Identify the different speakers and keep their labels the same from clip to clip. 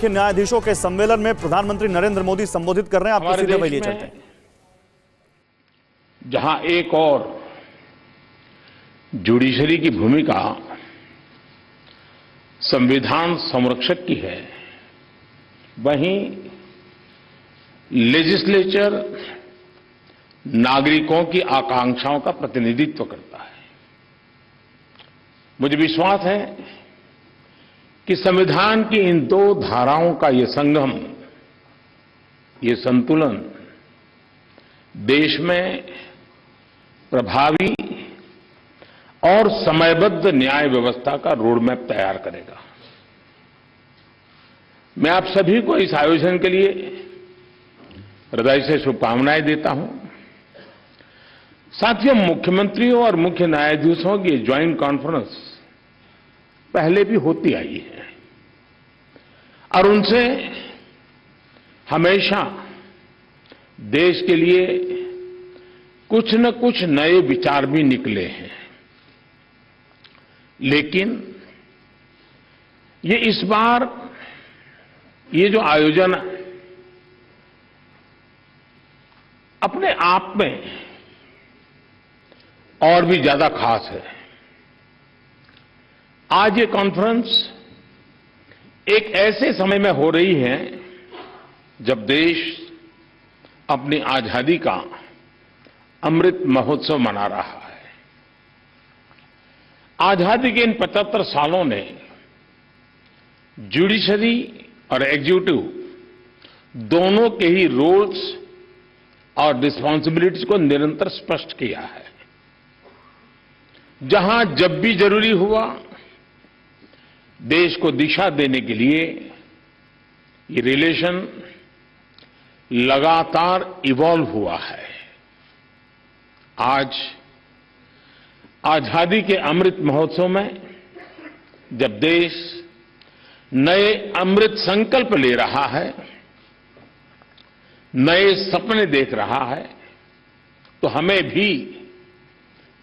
Speaker 1: मुख्य न्यायाधीशों के सम्मेलन में प्रधानमंत्री नरेंद्र मोदी संबोधित कर रहे हैं। आपको सीधे वही चलते हैं।
Speaker 2: जहां एक और जुडिशरी की भूमिका संविधान संरक्षक की है, वहीं लेजिस्लेचर नागरिकों की आकांक्षाओं का प्रतिनिधित्व करता है। मुझे विश्वास है कि संविधान की इन दो धाराओं का ये संगम, ये संतुलन देश में प्रभावी और समयबद्ध न्याय व्यवस्था का रोडमैप तैयार करेगा। मैं आप सभी को इस आयोजन के लिए हृदय से शुभकामनाएं देता हूं। साथियों, मुख्यमंत्रियों और मुख्य न्यायाधीशों की ज्वाइंट कॉन्फ्रेंस पहले भी होती आई है और उनसे हमेशा देश के लिए कुछ न कुछ नए विचार भी निकले हैं। लेकिन ये इस बार ये जो आयोजन अपने आप में और भी ज्यादा खास है। आज ये कॉन्फ्रेंस एक ऐसे समय में हो रही है जब देश अपनी आजादी का अमृत महोत्सव मना रहा है। आजादी के इन 75 सालों ने जुडिशरी और एग्जीक्यूटिव दोनों के ही रोल्स और रिस्पांसिबिलिटीज को निरंतर स्पष्ट किया है। जहां जब भी जरूरी हुआ, देश को दिशा देने के लिए ये रिलेशन लगातार इवॉल्व हुआ है। आज आजादी के अमृत महोत्सव में जब देश नए अमृत संकल्प ले रहा है, नए सपने देख रहा है, तो हमें भी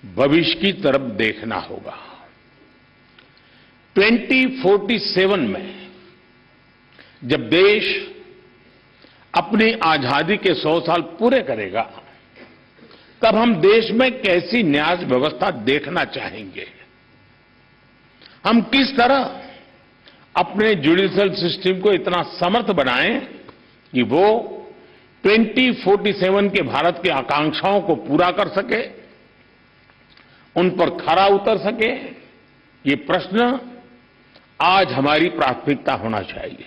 Speaker 2: भविष्य की तरफ देखना होगा। 2047 में जब देश अपनी आजादी के 100 साल पूरे करेगा, तब हम देश में कैसी न्याय व्यवस्था देखना चाहेंगे। हम किस तरह अपने जुडिशियल सिस्टम को इतना समर्थ बनाएं कि वो 2047 के भारत की आकांक्षाओं को पूरा कर सके, उन पर खरा उतर सके। ये प्रश्न आज हमारी प्राथमिकता होना चाहिए।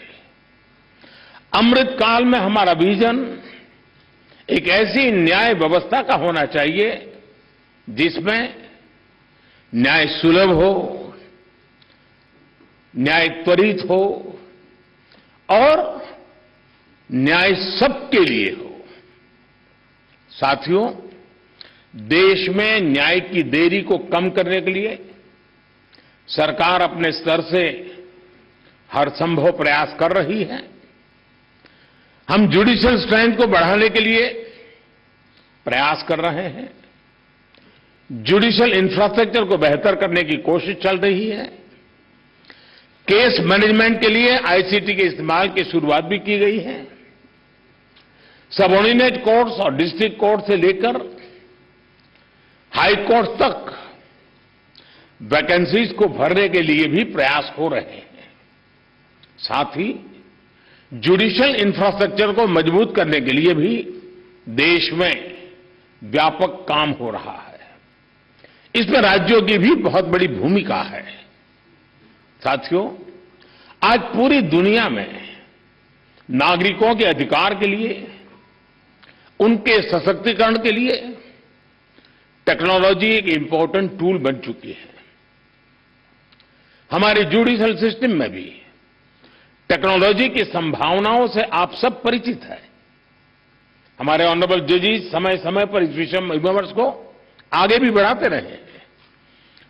Speaker 2: अमृत काल में हमारा विजन एक ऐसी न्याय व्यवस्था का होना चाहिए जिसमें न्याय सुलभ हो, न्याय त्वरित हो और न्याय सबके लिए हो। साथियों, देश में न्याय की देरी को कम करने के लिए सरकार अपने स्तर से हर संभव प्रयास कर रही है। हम जुडिशियल स्ट्रेंथ को बढ़ाने के लिए प्रयास कर रहे हैं। जुडिशियल इंफ्रास्ट्रक्चर को बेहतर करने की कोशिश चल रही है। केस मैनेजमेंट के लिए आईसीटी के इस्तेमाल की शुरुआत भी की गई है। सबऑर्डिनेट कोर्ट्स और डिस्ट्रिक्ट कोर्ट से लेकर हाई कोर्ट तक वैकेंसीज को भरने के लिए भी प्रयास हो रहे हैं। साथ ही जुडिशियल इंफ्रास्ट्रक्चर को मजबूत करने के लिए भी देश में व्यापक काम हो रहा है। इसमें राज्यों की भी बहुत बड़ी भूमिका है। साथियों, आज पूरी दुनिया में नागरिकों के अधिकार के लिए, उनके सशक्तिकरण के लिए टेक्नोलॉजी एक इंपॉर्टेंट टूल बन चुकी है। हमारे जुडिशियल सिस्टम में भी टेक्नोलॉजी की संभावनाओं से आप सब परिचित हैं। हमारे ऑनरेबल जजेस समय समय पर इस विमर्श को आगे भी बढ़ाते रहे हैं।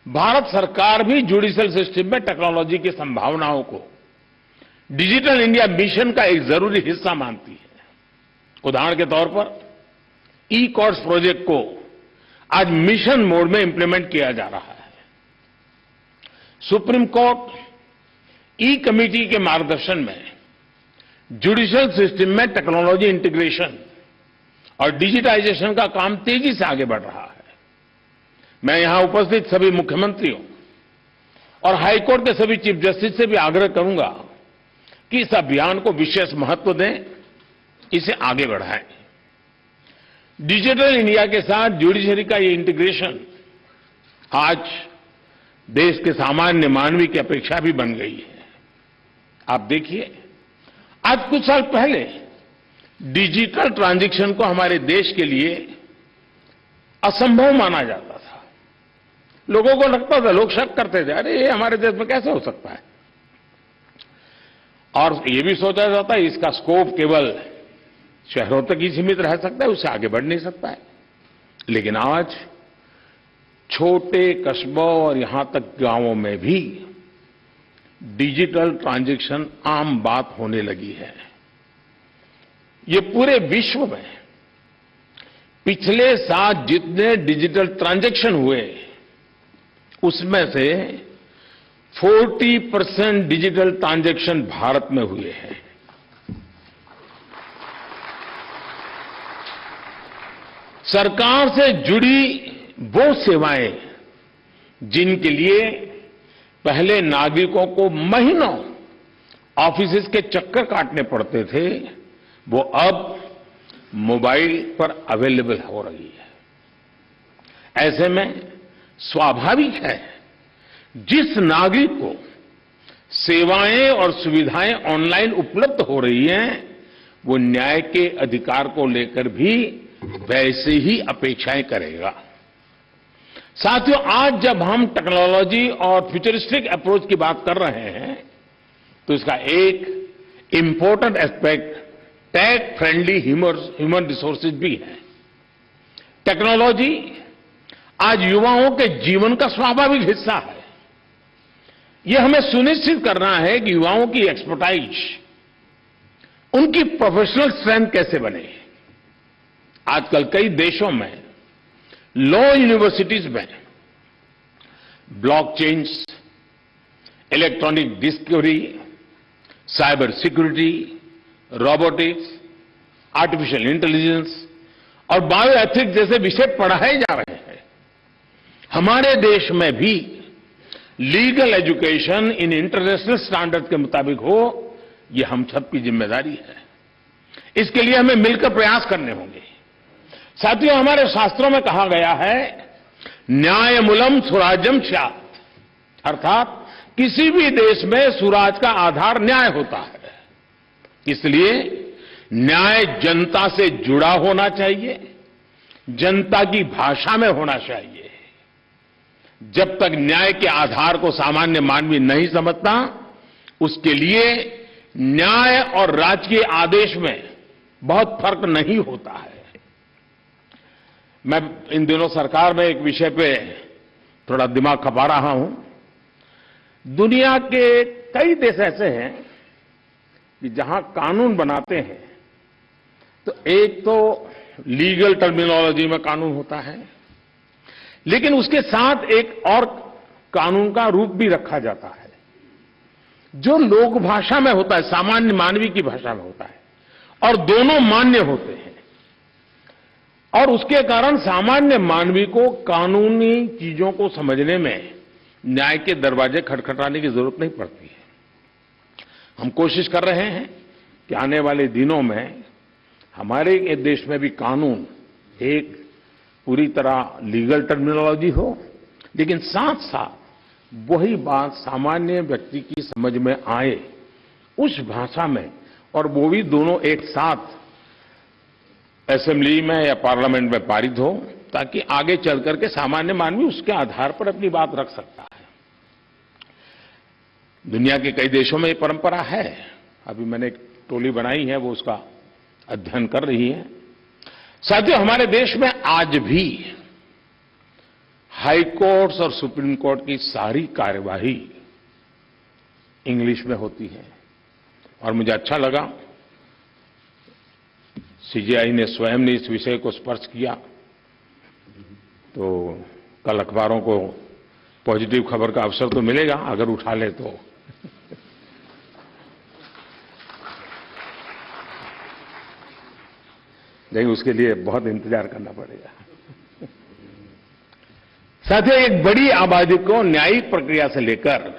Speaker 2: भारत सरकार भी जुडिशियल सिस्टम में टेक्नोलॉजी की संभावनाओं को डिजिटल इंडिया मिशन का एक जरूरी हिस्सा मानती है। उदाहरण के तौर पर ई कोर्ट्स प्रोजेक्ट को आज मिशन मोड में इंप्लीमेंट किया जा रहा है। सुप्रीम कोर्ट ई कमेटी के मार्गदर्शन में जुडिशियल सिस्टम में टेक्नोलॉजी इंटीग्रेशन और डिजिटाइजेशन का काम तेजी से आगे बढ़ रहा है। मैं यहां उपस्थित सभी मुख्यमंत्रियों और हाईकोर्ट के सभी चीफ जस्टिस से भी आग्रह करूंगा कि इस अभियान को विशेष महत्व दें, इसे आगे बढ़ाएं। डिजिटल इंडिया के साथ जुडिशरी का ये इंटीग्रेशन आज देश के सामान्य मानवी की अपेक्षा भी बन गई है। आप देखिए, आज कुछ साल पहले डिजिटल ट्रांजैक्शन को हमारे देश के लिए असंभव माना जाता था। लोगों को लगता था, लोग शक करते थे, अरे ये हमारे देश में कैसे हो सकता है। और ये भी सोचा जाता है इसका स्कोप केवल शहरों तक ही सीमित रह सकता है, उससे आगे बढ़ नहीं सकता है। लेकिन आज छोटे कस्बों और यहां तक गांवों में भी डिजिटल ट्रांजैक्शन आम बात होने लगी है। ये पूरे विश्व में पिछले साल जितने डिजिटल ट्रांजैक्शन हुए उसमें से 40% डिजिटल ट्रांजैक्शन भारत में हुए हैं। सरकार से जुड़ी वो सेवाएं जिनके लिए पहले नागरिकों को महीनों ऑफिस के चक्कर काटने पड़ते थे, वो अब मोबाइल पर अवेलेबल हो रही है। ऐसे में स्वाभाविक है जिस नागरिक को सेवाएं और सुविधाएं ऑनलाइन उपलब्ध हो रही हैं, वो न्याय के अधिकार को लेकर भी वैसे ही अपेक्षाएं करेगा। साथियों, आज जब हम टेक्नोलॉजी और फ्यूचरिस्टिक अप्रोच की बात कर रहे हैं, तो इसका एक important aspect tech friendly human resources भी है। टेक्नोलॉजी आज युवाओं के जीवन का स्वाभाविक हिस्सा है। यह हमें सुनिश्चित करना है कि युवाओं की एक्सपर्टाइज, उनकी प्रोफेशनल स्ट्रेंथ कैसे बने। आजकल कई देशों में लॉ यूनिवर्सिटीज में blockchain, electronic discovery, cyber security, robotics, artificial intelligence और बायो एथिक्स जैसे विषय पढ़ाए जा रहे हैं। हमारे देश में भी legal education in international standard के मुताबिक हो, यह हम सबकी जिम्मेदारी है। इसके लिए हमें मिलकर प्रयास करने होंगे। साथियों, हमारे शास्त्रों में कहा गया है, न्यायमूलम स्वराज्यम स्यात्, अर्थात किसी भी देश में स्वराज का आधार न्याय होता है। इसलिए न्याय जनता से जुड़ा होना चाहिए, जनता की भाषा में होना चाहिए। जब तक न्याय के आधार को सामान्य मानवी नहीं समझता, उसके लिए न्याय और राजकीय आदेश में बहुत फर्क नहीं होता है। मैं इन दिनों सरकार में एक विषय पे थोड़ा दिमाग खपा रहा हूं। दुनिया के कई देश ऐसे हैं कि जहां कानून बनाते हैं तो एक तो लीगल टर्मिनोलॉजी में कानून होता है, लेकिन उसके साथ एक और कानून का रूप भी रखा जाता है जो लोक भाषा में होता है, सामान्य मानवी की भाषा में होता है, और दोनों मान्य होते हैं। और उसके कारण सामान्य मानवी को कानूनी चीजों को समझने में न्याय के दरवाजे खटखटाने की जरूरत नहीं पड़ती है। हम कोशिश कर रहे हैं कि आने वाले दिनों में हमारे देश में भी कानून एक पूरी तरह लीगल टर्मिनोलॉजी हो, लेकिन साथ साथ वही बात सामान्य व्यक्ति की समझ में आए उस भाषा में, और वो भी दोनों एक साथ असेंबली में या पार्लियामेंट में पारित हो, ताकि आगे चल करके सामान्य मानवी उसके आधार पर अपनी बात रख सकता है। दुनिया के कई देशों में ये परंपरा है। अभी मैंने एक टोली बनाई है, वो उसका अध्ययन कर रही है। साथियों, हमारे देश में आज भी हाई कोर्ट्स और सुप्रीम कोर्ट की सारी कार्यवाही इंग्लिश में होती है। और मुझे अच्छा लगा, सीजेआई ने स्वयं ने इस विषय को स्पर्श किया, तो कल अखबारों को पॉजिटिव खबर का अवसर तो मिलेगा अगर उठा ले तो। लेकिन उसके लिए बहुत इंतजार करना पड़ेगा। साथियों, एक बड़ी आबादी को न्यायिक प्रक्रिया से लेकर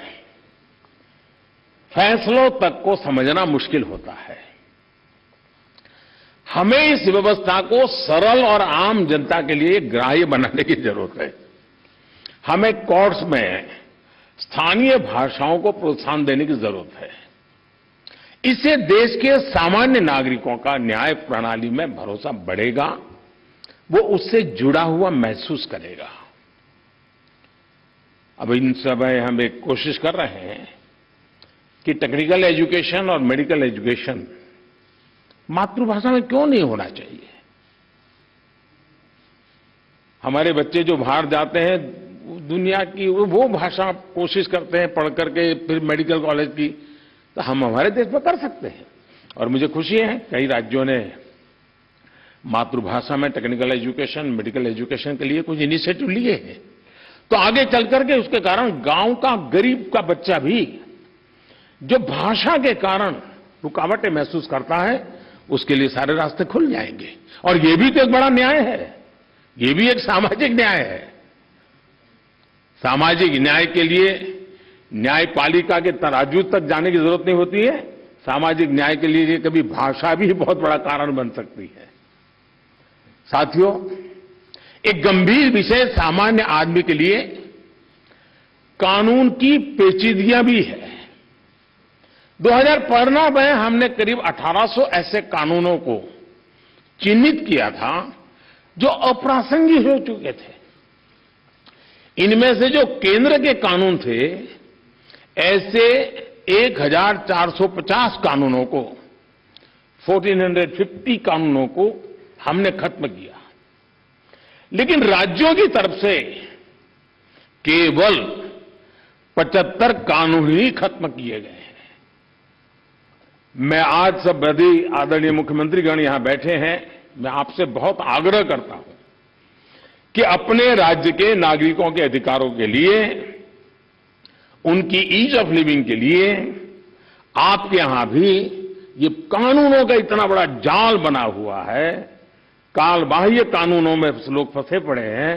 Speaker 2: फैसलों तक को समझना मुश्किल होता है। हमें इस व्यवस्था को सरल और आम जनता के लिए ग्राह्य बनाने की जरूरत है। हमें कोर्ट्स में स्थानीय भाषाओं को प्रोत्साहन देने की जरूरत है। इससे देश के सामान्य नागरिकों का न्याय प्रणाली में भरोसा बढ़ेगा, वो उससे जुड़ा हुआ महसूस करेगा। अब इन समय हम एक कोशिश कर रहे हैं कि टेक्निकल एजुकेशन और मेडिकल एजुकेशन मातृभाषा में क्यों नहीं होना चाहिए। हमारे बच्चे जो बाहर जाते हैं, दुनिया की वो भाषा कोशिश करते हैं पढ़ करके फिर मेडिकल कॉलेज की, तो हम हमारे देश में कर सकते हैं। और मुझे खुशी है कई राज्यों ने मातृभाषा में टेक्निकल एजुकेशन, मेडिकल एजुकेशन के लिए कुछ इनिशिएटिव लिए हैं। तो आगे चल करके उसके कारण गांव का गरीब का बच्चा भी जो भाषा के कारण रुकावटें महसूस करता है, उसके लिए सारे रास्ते खुल जाएंगे। और ये भी तो एक बड़ा न्याय है, ये भी एक सामाजिक न्याय है। सामाजिक न्याय के लिए न्यायपालिका के तराजू तक जाने की जरूरत नहीं होती है। सामाजिक न्याय के लिए कभी भाषा भी बहुत बड़ा कारण बन सकती है। साथियों, एक गंभीर विषय सामान्य आदमी के लिए कानून की पेचीदगियां भी है। 2015 में हमने करीब 1800 ऐसे कानूनों को चिन्हित किया था जो अप्रासंगिक हो चुके थे। इनमें से जो केंद्र के कानून थे, ऐसे 1450 कानूनों को, 1450 कानूनों को हमने खत्म किया। लेकिन राज्यों की तरफ से केवल 75 कानून ही खत्म किए गए हैं। मैं आज सब आदरणीय मुख्यमंत्रीगण यहां बैठे हैं, मैं आपसे बहुत आग्रह करता हूं कि अपने राज्य के नागरिकों के अधिकारों के लिए, उनकी ईज ऑफ लिविंग के लिए आपके यहां भी ये कानूनों का इतना बड़ा जाल बना हुआ है, काल बाह्य कानूनों में लोग फंसे पड़े हैं,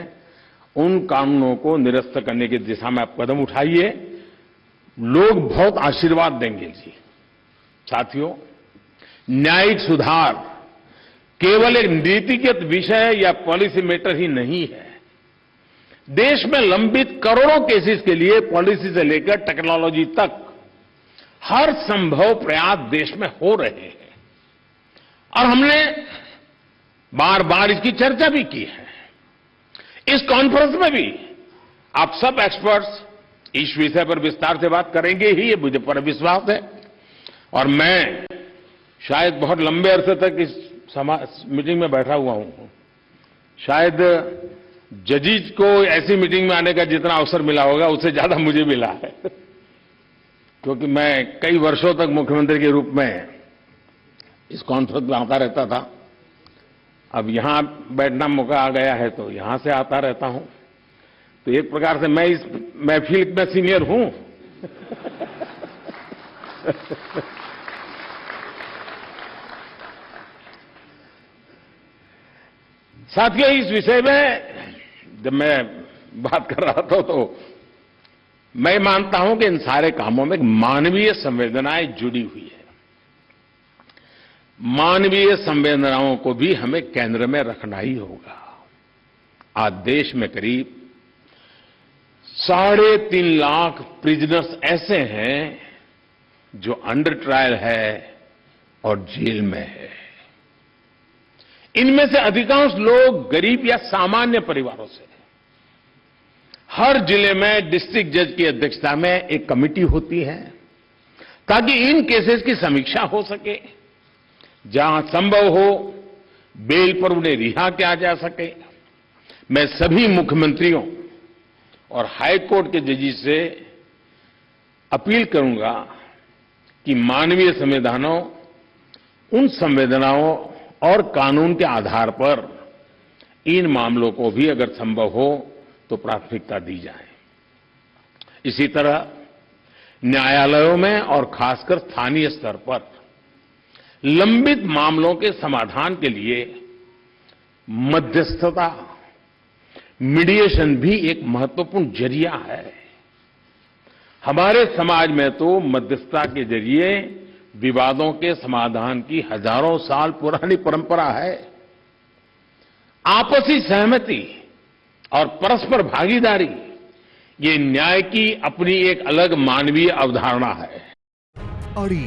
Speaker 2: उन कानूनों को निरस्त करने की दिशा में आप कदम उठाइए। लोग बहुत आशीर्वाद देंगे जी। साथियों, न्यायिक सुधार केवल एक नीतिगत विषय या पॉलिसी मैटर ही नहीं है। देश में लंबित करोड़ों केसेस के लिए पॉलिसी से लेकर टेक्नोलॉजी तक हर संभव प्रयास देश में हो रहे हैं। और हमने बार बार इसकी चर्चा भी की है। इस कॉन्फ्रेंस में भी आप सब एक्सपर्ट्स इस विषय पर विस्तार से बात करेंगे ही, ये मुझे पर विश्वास है। और मैं शायद बहुत लंबे अरसे तक इस मीटिंग में बैठा हुआ हूं। शायद जजीज को ऐसी मीटिंग में आने का जितना अवसर मिला होगा, उससे ज्यादा मुझे मिला है। क्योंकि मैं कई वर्षों तक मुख्यमंत्री के रूप में इस कॉन्फ्रेंस में आता रहता था। अब यहां बैठना मौका आ गया है तो यहां से आता रहता हूं। तो एक प्रकार से मैं इस महफिल में सीनियर हूं। साथियों, इस विषय में जब मैं बात कर रहा था तो मैं मानता हूं कि इन सारे कामों में मानवीय संवेदनाएं जुड़ी हुई है। मानवीय संवेदनाओं को भी हमें केंद्र में रखना ही होगा। आज देश में करीब 3.5 लाख प्रिजनर्स ऐसे हैं जो अंडर ट्रायल है और जेल में है। इनमें से अधिकांश लोग गरीब या सामान्य परिवारों से हैं। हर जिले में डिस्ट्रिक्ट जज की अध्यक्षता में एक कमेटी होती है ताकि इन केसेस की समीक्षा हो सके। जहां संभव हो बेल पर उन्हें रिहा किया जा सके। मैं सभी मुख्यमंत्रियों और हाई कोर्ट के जजेस से अपील करूंगा कि मानवीय संवेदनाओं, उन संवेदनाओं और कानून के आधार पर इन मामलों को भी अगर संभव हो तो प्राथमिकता दी जाए। इसी तरह न्यायालयों में और खासकर स्थानीय स्तर पर लंबित मामलों के समाधान के लिए मध्यस्थता, मीडिएशन भी एक महत्वपूर्ण जरिया है। हमारे समाज में तो मध्यस्थता के जरिए विवादों के समाधान की हजारों साल पुरानी परंपरा है। आपसी सहमति और परस्पर भागीदारी, ये न्याय की अपनी एक अलग मानवीय अवधारणा है।
Speaker 3: अड़ी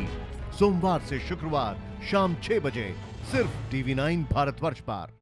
Speaker 3: सोमवार से शुक्रवार शाम 6 बजे सिर्फ TV9 भारतवर्ष पर।